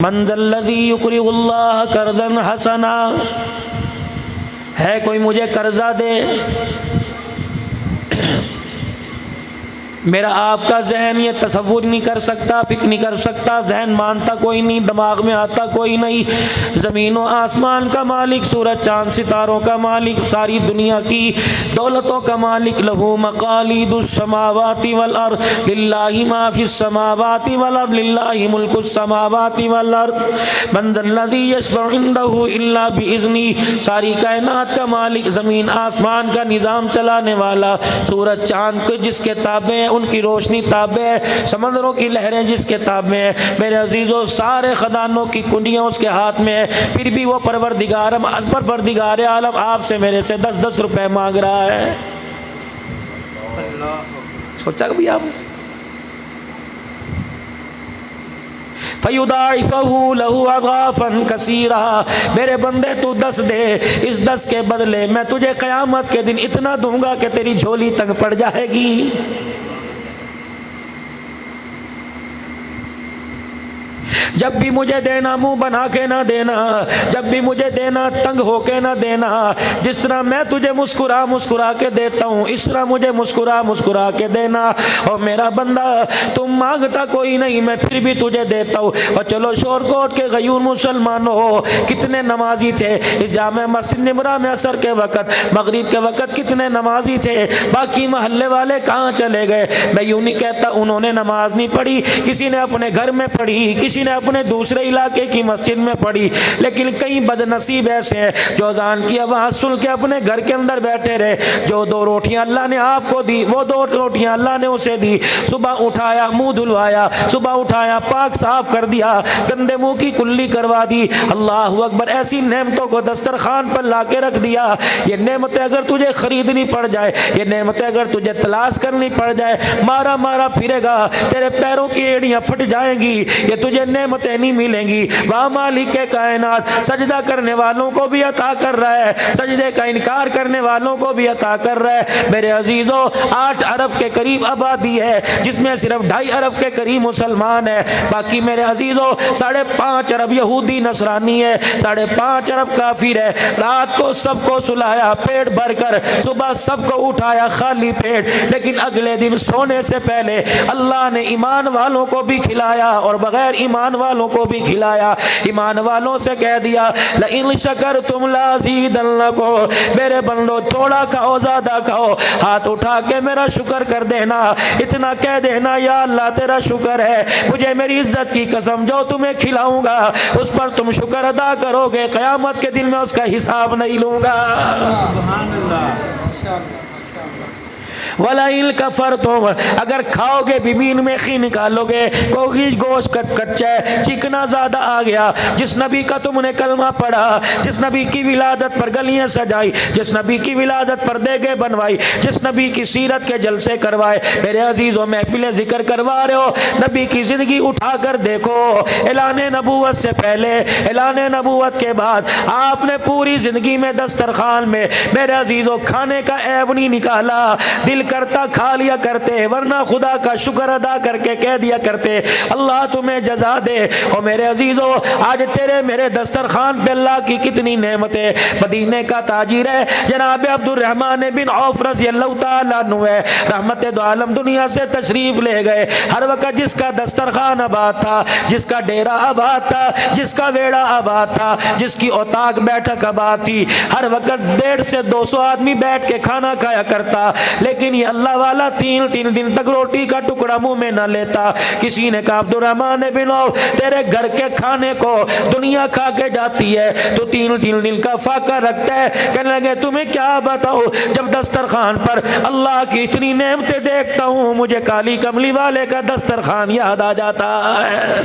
من ذا الذی یقرض اللہ قرضا حسنا، ہے کوئی مجھے قرضہ دے؟ میرا آپ کا ذہن یہ تصور نہیں کر سکتا، فکر نہیں کر سکتا، ذہن مانتا کوئی نہیں، دماغ میں آتا کوئی نہیں۔ زمین و آسمان کا مالک، سورج چاند ستاروں کا مالک، ساری دنیا کی دولتوں کا مالک، لہو مقالید السماوات والارض، للہ ما فی السماوات والارض، للہ ملک السماوات والارض، من ذا الذی یشفع عندہ الا باذنہ، ساری کائنات کا مالک، زمین آسمان کا نظام چلانے والا، سورج چاند کو جس کے تابع ہیں ان کی روشنی تابع ہے، سمندروں کی لہریں جس کے تابع ہیں، میرے عزیزوں سارے خزانوں کی کنڈیاں اس کے ہاتھ میں ہیں، پھر بھی وہ پروردگار عالم آپ سے میرے سے 10 روپے مانگ رہا ہے۔ سوچا کبھی آپ؟ فَيُضَاعِفَهُ لَهُ أَضْعَافًا كَثِيرًا، میرے بندے تو 10 دے، اس 10 کے بدلے میں تجھے قیامت کے دن اتنا دوں گا کہ تیری جھولی تنگ پڑ جائے گی۔ جب بھی مجھے دینا منہ بنا کے نہ دینا، جب بھی مجھے دینا تنگ ہو کے نہ دینا، جس طرح میں تجھے مسکرا کے دیتا ہوں اس طرح مجھے مسکرا کے دینا۔ اور میرا بندہ تم مانگتا کوئی نہیں، میں پھر بھی تجھے دیتا ہوں۔ اور چلو شور کوٹ کے غیور مسلمانوں، کتنے نمازی تھے اس جامع مسجد نمرہ میں عصر کے وقت، مغرب کے وقت کتنے نمازی تھے، باقی محلے والے کہاں چلے گئے؟ میں یوں نہیں کہتا انہوں نے نماز نہیں پڑھی، کسی نے اپنے گھر میں پڑھی، کسی نے اپنے دوسرے علاقے کی مسجد میں پڑھی، لیکن کئی بد نصیب ایسے ہیں جو اذان کی آواز سن کے اپنے گھر کے اندر بیٹھے رہے۔ جو 2 روٹیاں اللہ نے آپ کو دی وہ 2 روٹیاں اللہ نے اسے دی، صبح اٹھایا منہ دھلوایا، صبح اٹھایا پاک صاف کر دیا، گندے منہ کی کلی کروا دی، اللہ اکبر، ایسی نعمتوں کو دسترخوان پر لا کے رکھ دیا۔ یہ نعمتیں اگر تجھے خریدنی پڑ جائے، یہ نعمتیں اگر تجھے تلاش کرنی پڑ جائے، مارا پھرے گا، تیرے پیروں کی ایڑیاں پھٹ جائیں گی، یہ تجھے نعمتیں نہیں ملیں گی۔ وہ مالک کائنات سجدہ کرنے والوں کو بھی عطا کر رہا ہے، سجدے کا انکار کرنے والوں کو بھی عطا کر رہا ہے۔ میرے عزیزوں 8 ارب کے قریب آبادی ہے جس میں صرف 2.5 ارب کے قریب مسلمان ہے، باقی میرے عزیزوں 5.5 ارب یہودی نصرانی ہے، 5.5 ارب کافر ہے۔ رات کو سب کو سلایا پیٹ بھر کر، صبح سب کو اٹھایا خالی پیٹ، لیکن اگلے دن سونے سے پہلے اللہ نے ایمان والوں کو بھی کھلایا اور بغیر ایمان والوں کو بھی کھلایا۔ ایمان والوں سے کہہ دیا لئن شکرتم لازیدنکم، میرے بندو تھوڑا کھاؤ زیادہ کھاؤ، ہاتھ اٹھا کے میرا شکر کر دینا، اتنا کہہ دینا یا اللہ تیرا شکر ہے، مجھے میری عزت کی قسم جو تمہیں کھلاؤں گا اس پر تم شکر ادا کرو گے، قیامت کے دن میں اس کا حساب نہیں لوں گا۔ سبحان اللہ۔ وَلَئِن كَفَرْتُمْ، اگر کھاؤ گے بمین میں خی نکالو گے، کوئی گوشت کچا ہے، چکنا زیادہ آ گیا، جس نبی کا تم نے کلمہ پڑھا، جس نبی کی ولادت پر گلیاں سجائی، جس نبی کی ولادت پر دیگیں بنوائی، جس نبی کی سیرت کے جلسے کروائے، میرے عزیزوں محفل ذکر کروا رہے ہو، نبی کی زندگی اٹھا کر دیکھو، اعلان نبوت سے پہلے، اعلان نبوت کے بعد آپ نے پوری زندگی میں دسترخوان میں میرے عزیزوں کھانے کا عیب نہیں نکالا، دل کرتا کھا لیا کرتے، ورنہ خدا کا شکر ادا کر کے کہہ دیا کرتے اللہ تمہیں جزا دے۔ اور میرے عزیزوں آج تیرے میرے دسترخوان پہ اللہ کی کتنی نعمتیں۔ مدینے کا تاجر ہے جناب عبد الرحمن بن عوف رضی اللہ تعالیٰ عنہ ہے، رحمت دو عالم دنیا سے تشریف لے گئے، ہر وقت جس کا دسترخوان آباد تھا، جس کا ڈیرا آباد تھا، جس کا ویڑا آباد تھا، جس کی اوتاق بیٹھک آباد تھی، ہر وقت 150 سے 200 آدمی بیٹھ کے کھانا کھایا کرتا، لیکن یہ اللہ والا 3 دن تک روٹی کا ٹکڑا منہ میں نہ لیتا۔ کسی نے کہا عبد الرحمن بن عوف تیرے گھر کے کھانے کو دنیا کھا کے جاتی ہے، تو 3 دن کا فاقہ رکھتا ہے۔ کہنے لگے تمہیں کیا بتاؤ، جب دسترخوان پر اللہ کی اتنی نعمتیں دیکھتا ہوں مجھے کالی کملی والے کا دسترخوان یاد آ جاتا ہے۔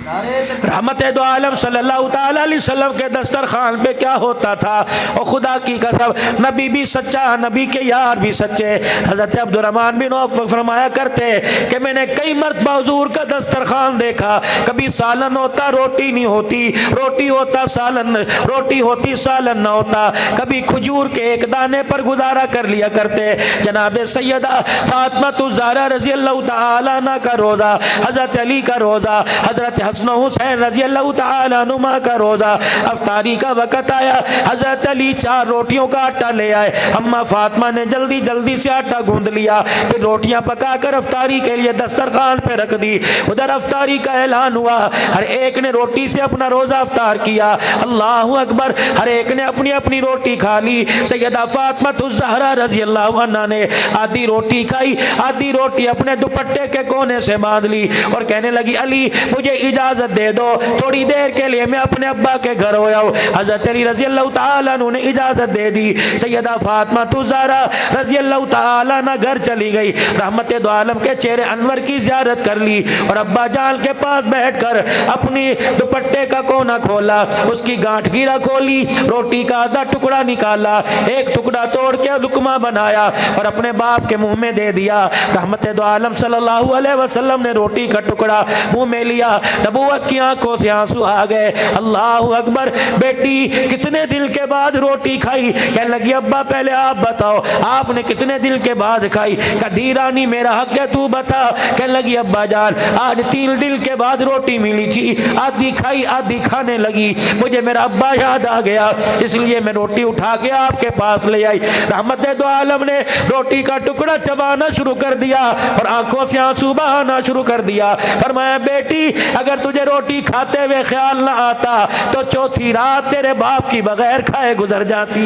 رحمت دو عالم صلی اللہ تعالی علیہ وسلم کے دسترخوان پہ کیا ہوتا تھا، اور خدا کی قسم نبی بھی سچا، نبی کے یار بھی سچے۔ حضرت عبد الرحمن بن عوف فرمایا کرتے کہ میں نے کئی مرتبہ حضور کا دسترخوان دیکھا، کبھی سالن ہوتا روٹی نہیں ہوتی، روٹی ہوتا سالن، روٹی ہوتی سالن نہ ہوتا، کبھی کھجور کے ایک دانے پر گزارا کر لیا کرتے۔ جناب سیدہ فاطمہ الزہرا رضی اللہ تعالی عنہ کا روزہ، حضرت علی کا روزہ، حضرت حسن و حسین رضی اللہ تعالی عنہما کا روزہ، افطاری کا وقت آیا، حضرت علی 4 روٹیوں کا آٹا لے آئے، اما فاطمہ نے جلدی جلدی سے آٹا گوندھ لیا، پھر روٹیاں پکا کر افطاری کے لیے دسترخوان پہ رکھ دی۔ ادھر افطاری کا اعلان ہوا، ہر ایک نے روٹی سے اپنا روزہ افطار کیا، اللہ اکبر، ہر ایک نے اپنی اپنی روٹی کھا لی۔ سیدہ فاطمہ الزہرا رضی اللہ عنہا نے آدھی روٹی کھائی، آدھی روٹی اپنے دوپٹے کے کونے سے باندھ لی اور کہنے لگی علی مجھے اجازت دے دو، تھوڑی دیر کے لیے میں اپنے ابا کے گھر ہو آؤں۔ حضرت علی رضی اللہ تعالیٰ عنہ نے اجازت دے دی، سیدہ فاطمہ الزہرا رضی اللہ تعالیٰ عنہ گھر چلی گئی، رحمت دو عالم کے چہرے انور کی زیارت کر لی اور ابا جان کے پاس بیٹھ کر اپنی دوپٹے کا کونا کھولا، اس کی گانٹھ گیرا کھولی، روٹی کا آدھا ٹکڑا نکالا، ایک ٹکڑا توڑ کے لقمہ بنایا اور اپنے باپ کے منہ میں دے دیا۔ رحمت دو عالم صلی اللہ علیہ وسلم نے روٹی کا ٹکڑا منہ میں لیا، نبوت کی آنکھوں سے آنسو آ گئے۔ اللہ اکبر، بیٹی کتنے دل کے بعد روٹی کھائی؟ کہنے لگی ابا پہلے آپ بتاؤ آپ نے کتنے دل کے بعد کھائی؟ کہا رانی میرا حق ہے تو بتا۔ کہنے لگی ابا جان آج 3 دل کے بعد روٹی ملی تھی، آدھی کھائی آدھی کھانے لگی، مجھے میرا ابا یاد آ گیا اس لیے میں روٹی اٹھا کے آپ کے پاس لے آئی۔ رحمت دو عالم نے روٹی کا ٹکڑا چبانا شروع کر دیا اور آنکھوں سے آنسو بہانا شروع کر دیا۔ فرمایا بیٹی اگر تجھے روٹی کھاتے ہوئے خیال نہ آتا تو چوتھی رات تیرے باپ کی بغیر کھائے گزر جاتی۔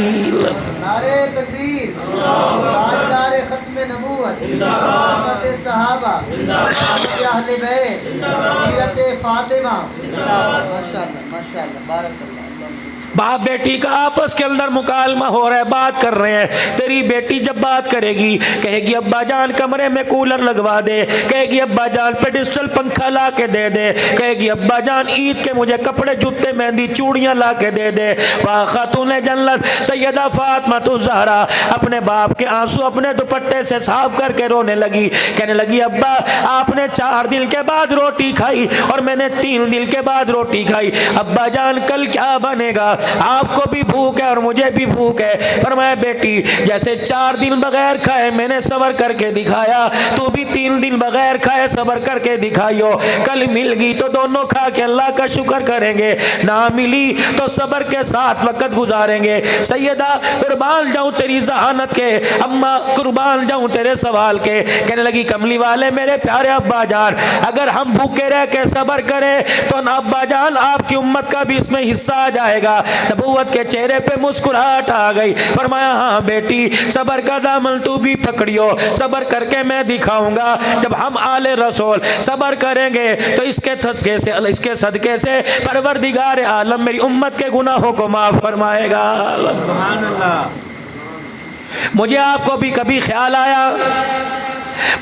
نعرہ تکبیر، تاجدار ختم نبوت، حضرت صحابہ، اہل بیت، سیرت فاطمہ، ماشاءاللہ ماشاءاللہ، بارک اللہ۔ باپ بیٹی کا آپس کے اندر مکالمہ ہو رہا ہے، بات کر رہے ہیں۔ تیری بیٹی جب بات کرے گی کہے گی ابا جان کمرے میں کولر لگوا دے، کہے گی ابا جان پیڈسٹل پنکھا لا کے دے دے، کہے گی ابا جان عید کے مجھے کپڑے جوتے مہندی چوڑیاں لا کے دے دے۔ وہاں خاتون جنت سیدہ فاطمہ الزہرا اپنے باپ کے آنسو اپنے دوپٹے سے صاف کر کے رونے لگی، کہنے لگی ابا آپ نے 4 دن کے بعد روٹی کھائی اور میں نے 3 دن کے بعد روٹی کھائی، ابا جان کل کیا بنے گا؟ آپ کو بھی بھوک ہے اور مجھے بھی بھوک ہے۔ فرمایا بیٹی جیسے 4 دن بغیر کھائے میں نے صبر کر کے دکھایا، تو بھی 3 دن بغیر کھائے صبر کر کے دکھائیو، کل مل گئی تو دونوں کھا کے اللہ کا شکر کریں گے، نہ ملی تو صبر کے ساتھ وقت گزاریں گے۔ سیدہ قربان جاؤں تیری ذہانت کے، اماں قربان جاؤں تیرے سوال کے۔ کہنے لگی کملی والے میرے پیارے ابا جان اگر ہم بھوکے رہ کے صبر کریں تو نہ ابا جان آپ کی امت کا بھی اس میں حصہ آ جائے گا۔ نبوت کے چہرے پہ مسکراہٹ آ گئی، فرمایا ہاں بیٹی صبر کا دامن تو بھی پکڑیو، صبر کر کے میں دکھاؤں گا جب ہم آل رسول صبر کریں گے تو اس کے صدقے سے پروردگار عالم میری امت کے گناہوں کو معاف فرمائے گا۔ سبحان اللہ۔ مجھے آپ کو بھی کبھی خیال آیا،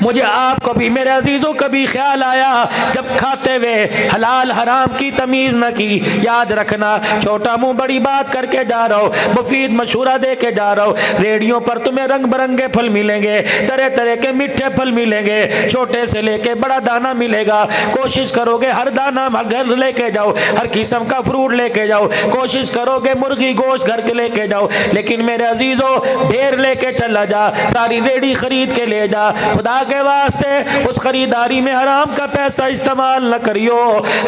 مجھے آپ کو بھی میرے عزیزوں کبھی خیال آیا جب کھاتے ہوئے حلال حرام کی تمیز نہ کی؟ یاد رکھنا چھوٹا منہ بڑی بات کر کے جا رہا ہوں، مفید مشورہ دے کے جا رہا ہوں۔ ریڑیوں پر تمہیں رنگ برنگے پھل ملیں گے، طرح طرح کے میٹھے پھل ملیں گے، چھوٹے سے لے کے بڑا دانہ ملے گا۔ کوشش کرو گے ہر دانہ گھر لے کے جاؤ، ہر قسم کا فروٹ لے کے جاؤ، کوشش کرو گے مرغی گوشت گھر کے لے کے جاؤ، لیکن میرے عزیزوں ڈھیر لے کے چلا جا، ساری ریڑی خرید کے لے جا، خدا کے واسطے اس خریداری میں حرام کا پیسہ استعمال نہ کریو۔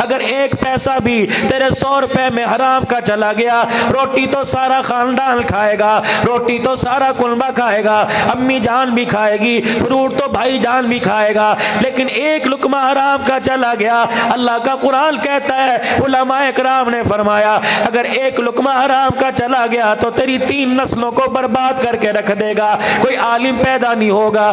اگر 1 پیسہ بھی تیرے 100 روپے میں حرام کا چلا گیا، روٹی تو سارا خاندان کھائے گا، روٹی تو سارا کنبہ کھائے گا، امی جان بھی کھائے گی، فروٹ تو بھائی جان بھی کھائے گا، لیکن 1 لقمہ حرام کا چلا گیا۔ اللہ کا قرآن کہتا ہے، علماء اکرام نے فرمایا اگر 1 لقمہ حرام کا چلا گیا تو تیری 3 نسلوں کو برباد کر کے رکھ دے گا۔ کوئی عالم پیدا نہیں ہوگا،